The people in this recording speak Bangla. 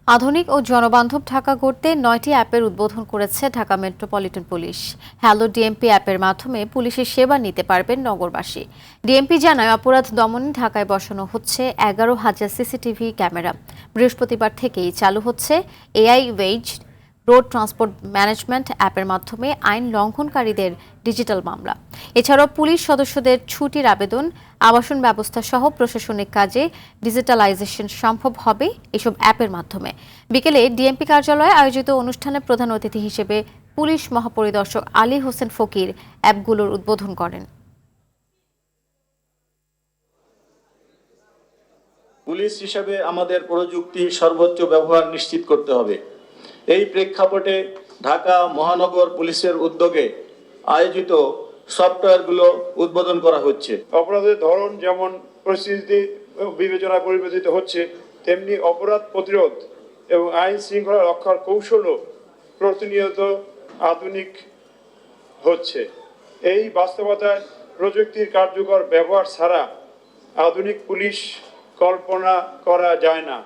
আধুনিক ও জনবান্ধব ঢাকা গড়তে ৯টি অ্যাপের উদ্বোধন করেছে Dhaka metropolitan police. Hello DMP অ্যাপের মাধ্যমে পুলিশের সেবা নিতে পারবেন নগরবাসী। ডিএমপি জানায়, অপরাধ দমনে ঢাকায় বসানো হচ্ছে 11,000 সিসিটিভি ক্যামেরা। বৃহস্পতিবার থেকেই চালু হচ্ছে AI ways road transport management অ্যাপের মাধ্যমে আইন লঙ্ঘনকারীদের ডিজিটাল মামলা। এছাড়াও পুলিশ সদস্যদের ছুটির আবেদন, আবাসন ব্যবস্থা সহ প্রশাসনিক কাজে ডিজিটালাইজেশন সম্ভব হবে এসব অ্যাপের মাধ্যমে। বিকেলে ডিএমপি কার্যালয়ে আয়োজিত অনুষ্ঠানে প্রধান অতিথি হিসেবে পুলিশ মহাপরিদর্শক আলী হোসেন ফকির অ্যাপগুলোর উদ্বোধন করেন। পুলিশ হিসেবে আমাদের প্রযুক্তির সর্বোচ্চ ব্যবহার নিশ্চিত করতে হবে। এই প্রেক্ষাপটে ঢাকা মহানগর পুলিশের উদ্যোগে আয়োজিত সফটওয়্যারগুলো উদ্বোধন করা হচ্ছে। অপরাধের ধরন যেমন পরিস্থিতি বিবেচনায় পরিবর্তিত হচ্ছে, তেমনি অপরাধ প্রতিরোধ এবং আইন শৃঙ্খলা রক্ষার কৌশলও প্রতিনিয়ত আধুনিক হচ্ছে। এই বাস্তবতায় প্রযুক্তির কার্যকর ব্যবহার ছাড়া আধুনিক পুলিশ কল্পনা করা যায় না।